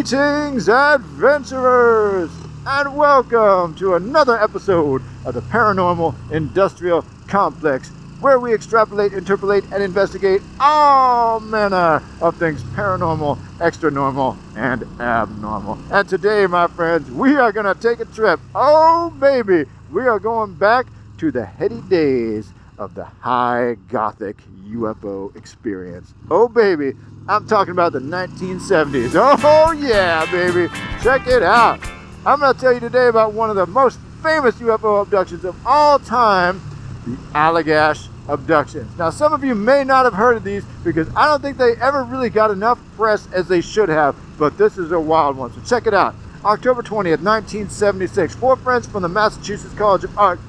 Greetings, adventurers, and welcome to another episode of the Paranormal Industrial Complex, where we extrapolate, interpolate, and investigate all manner of things paranormal, extra-normal, and abnormal. And today, my friends, we are going to take a trip. Oh, baby! We are going back to the heady days of the high Gothic UFO experience. Oh, baby! I'm talking about the 1970s. Oh, yeah, baby! Check it out! I'm going to tell you today about one of the most famous UFO abductions of all time, the Allagash Abductions. Now, some of you may not have heard of these because I don't think they ever really got enough press as they should have, but this is a wild one, so check it out. October 20th, 1976, 4 friends from the Massachusetts College of Art,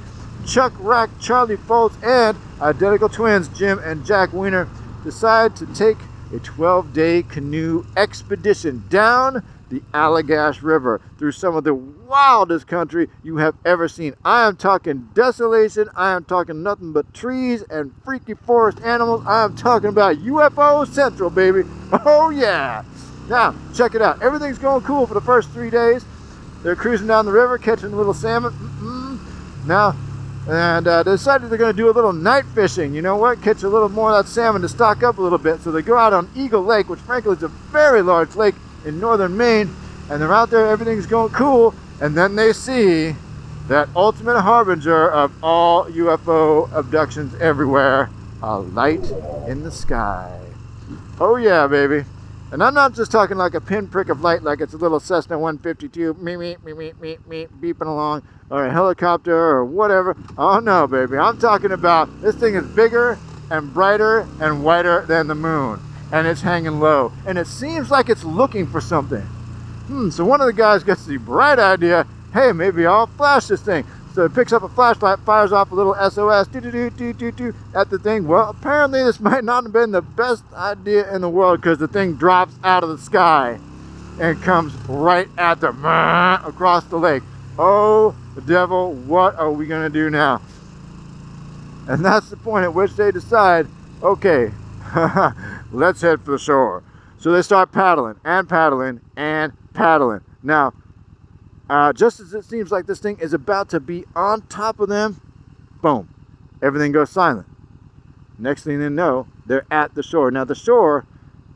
Chuck Rack, Charlie Foltz, and identical twins Jim and Jack Wiener, decide to take a 12-day canoe expedition down the Allagash River through some of the wildest country you have ever seen. I am talking desolation. I am talking nothing but trees and freaky forest animals. I am talking about UFO Central, baby. Oh, yeah. Now, check it out. Everything's going cool for the first 3 days. They're cruising down the river, catching a little salmon. They decided they're going to do a little night fishing. You know what? Catch a little more of that salmon to stock up a little bit. So they go out on Eagle Lake, which frankly is a very large lake in northern Maine. And they're out there, everything's going cool. And then they see that ultimate harbinger of all UFO abductions everywhere, a light in the sky. Oh yeah, baby. And I'm not just talking like a pinprick of light, like it's a little Cessna 152, beeping along, or a helicopter, or whatever. Oh no, baby. I'm talking about this thing is bigger and brighter and whiter than the moon. And it's hanging low. And it seems like it's looking for something. So one of the guys gets the bright idea, hey, maybe I'll flash this thing. So he picks up a flashlight, fires off a little SOS at the thing. Well, apparently this might not have been the best idea in the world because the thing drops out of the sky and comes right at them across the lake. Oh, the devil, what are we going to do now? And that's the point at which they decide, okay, let's head for the shore. So they start paddling and paddling and paddling. Now, just as it seems like this thing is about to be on top of them, boom, everything goes silent. Next thing they know, they're at the shore. Now the shore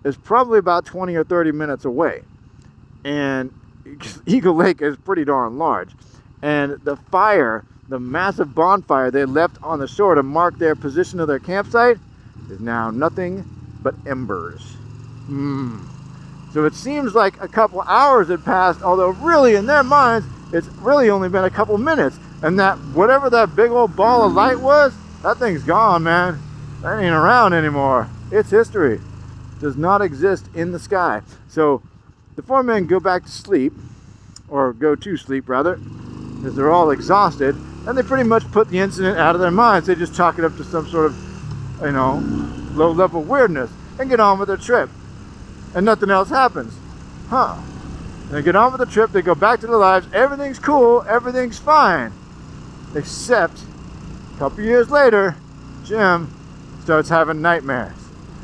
is probably about 20 or 30 minutes away. And Eagle Lake is pretty darn large. And the fire, the massive bonfire they left on the shore to mark their position of their campsite is now nothing but embers. So it seems like a couple hours had passed, although really in their minds, it's really only been a couple minutes. And that, whatever that big old ball of light was, that thing's gone, man. That ain't around anymore. It's history. It does not exist in the sky. So the 4 men go back to sleep, or go to sleep rather, because they're all exhausted, and they pretty much put the incident out of their minds. They just chalk it up to some sort of, low-level weirdness and get on with their trip. And nothing else happens. They get on with the trip, they go back to their lives, everything's cool, everything's fine. Except, a couple years later, Jim starts having nightmares.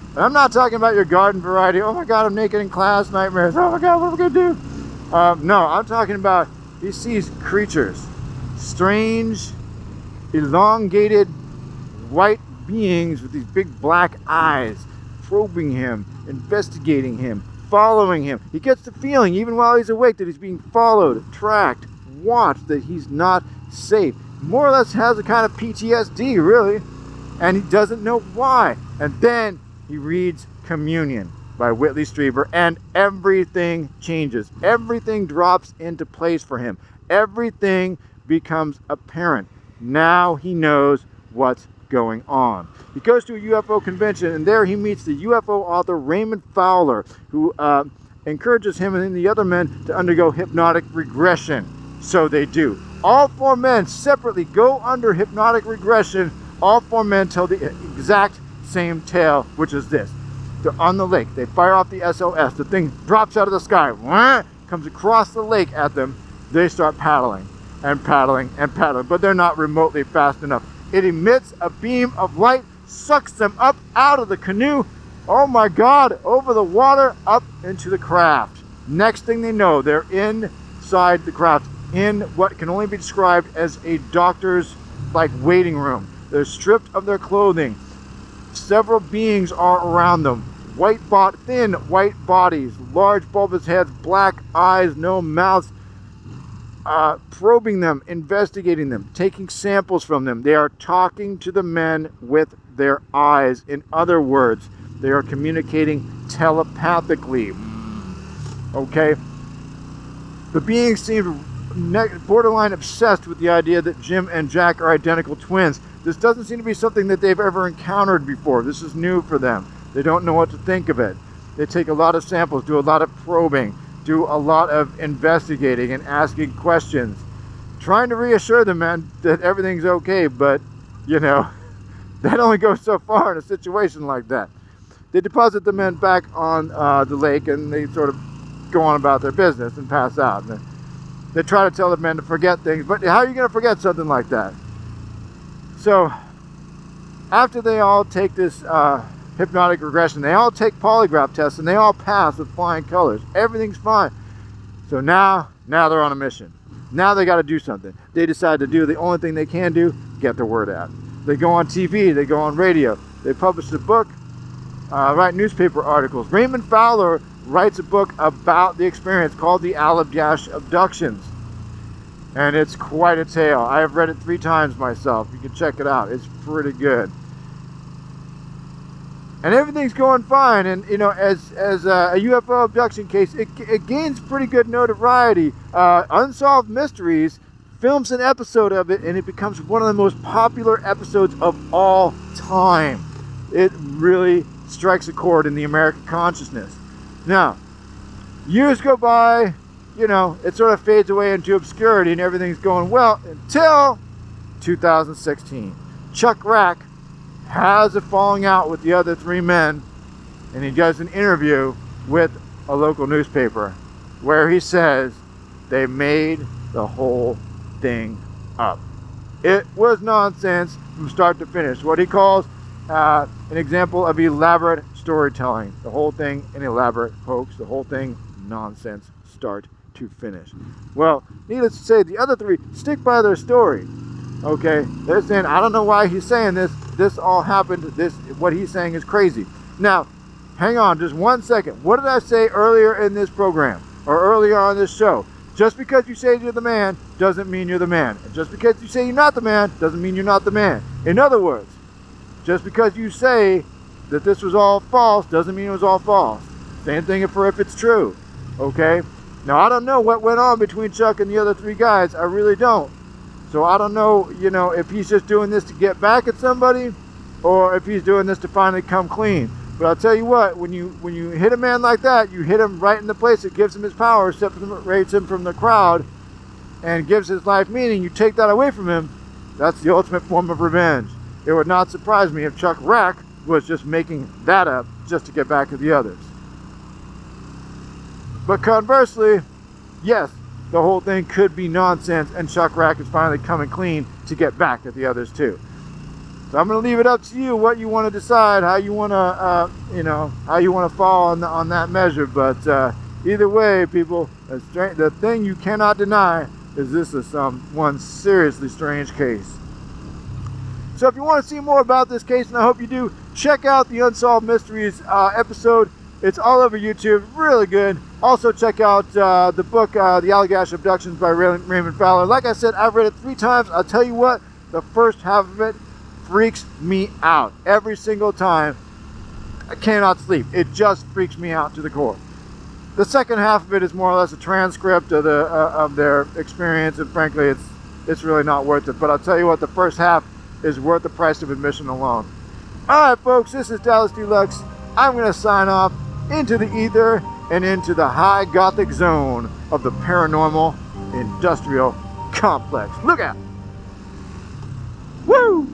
And I'm not talking about your garden variety, oh my god, I'm naked in class nightmares, oh my god, what am I gonna do? No, I'm talking about, he sees creatures. Strange, elongated, white beings with these big black eyes, probing him, investigating him, following him. He gets the feeling, even while he's awake, that he's being followed, tracked, watched, that he's not safe. More or less has a kind of PTSD, really, and he doesn't know why. And then he reads Communion by Whitley Strieber, and everything changes. Everything drops into place for him. Everything becomes apparent. Now he knows what's going on. He goes to a UFO convention, and there he meets the UFO author Raymond Fowler, who encourages him and the other men to undergo hypnotic regression. So they do. All 4 men separately go under hypnotic regression. All 4 men tell the exact same tale, which is this. They're on the lake. They fire off the SOS. The thing drops out of the sky, comes across the lake at them. They start paddling and paddling and paddling, but they're not remotely fast enough. It emits a beam of light, sucks them up out of the canoe, oh my god, over the water, up into the craft. Next thing they know, they're inside the craft, in what can only be described as a doctor's waiting room. They're stripped of their clothing. Several beings are around them. Thin white bodies, large bulbous heads, black eyes, no mouths, probing them, investigating them, taking samples from them. They are talking to the men with their eyes. In other words, they are communicating telepathically. Okay? The beings seem borderline obsessed with the idea that Jim and Jack are identical twins. This doesn't seem to be something that they've ever encountered before. This is new for them. They don't know what to think of it. They take a lot of samples, do a lot of probing, do a lot of investigating and asking questions, trying to reassure the men that everything's okay, but, you know, that only goes so far in a situation like that. They deposit the men back on the lake, and they sort of go on about their business and pass out. And they try to tell the men to forget things, but how are you going to forget something like that? So, after they all take this hypnotic regression, they all take polygraph tests, and they all pass with flying colors. Everything's fine. So now they're on a mission. Now they got to do something. They decide to do the only thing they can do: get the word out. They go on TV, they go on radio, they publish a book, write newspaper articles. Raymond Fowler writes a book about the experience called the Allagash Abductions. And it's quite a tale. I have read it 3 times myself. You can check it out. It's pretty good. And everything's going fine. And, you know, as a UFO abduction case, it gains pretty good notoriety. Unsolved Mysteries films an episode of it, and it becomes one of the most popular episodes of all time. It really strikes a chord in the American consciousness. Now, years go by, you know, it sort of fades away into obscurity, and everything's going well until 2016. Chuck Rack has a falling out with the other 3 men, and he does an interview with a local newspaper where he says they made the whole thing up. It was nonsense from start to finish. What he calls an example of elaborate storytelling. The whole thing an elaborate hoax. The whole thing nonsense, start to finish. Well, needless to say, the other 3 stick by their story. Okay, they're saying, I don't know why he's saying this. This all happened. What he's saying is crazy. Now, hang on just 1 second. What did I say earlier in this program, or earlier on this show? Just because you say you're the man doesn't mean you're the man. And just because you say you're not the man doesn't mean you're not the man. In other words, just because you say that this was all false doesn't mean it was all false. Same thing if it's true. Okay? Now, I don't know what went on between Chuck and the other 3 guys. I really don't. So I don't know, you know, if he's just doing this to get back at somebody, or if he's doing this to finally come clean. But I'll tell you what, when you hit a man like that, you hit him right in the place that gives him his power, separates him from the crowd, and gives his life meaning. You take that away from him, that's the ultimate form of revenge. It would not surprise me if Chuck Rack was just making that up just to get back at the others. But conversely, yes, the whole thing could be nonsense, and Chuck Rack is finally coming clean to get back at the others too. So I'm going to leave it up to you what you want to decide, how you want to, how you want to fall on that measure. But either way, people, the thing you cannot deny is this is one seriously strange case. So if you want to see more about this case, and I hope you do, check out the Unsolved Mysteries episode. It's all over YouTube, really good. Also check out the book, The Allagash Abductions by Raymond Fowler. Like I said, I've read it 3 times. I'll tell you what, the first half of it freaks me out every single time. I cannot sleep. It just freaks me out to the core. The second half of it is more or less a transcript of their experience, and frankly, it's really not worth it. But I'll tell you what, the first half is worth the price of admission alone. All right, folks, this is Dallas Deluxe. I'm going to sign off into the ether and into the high gothic zone of the paranormal industrial complex. Look out! Woo!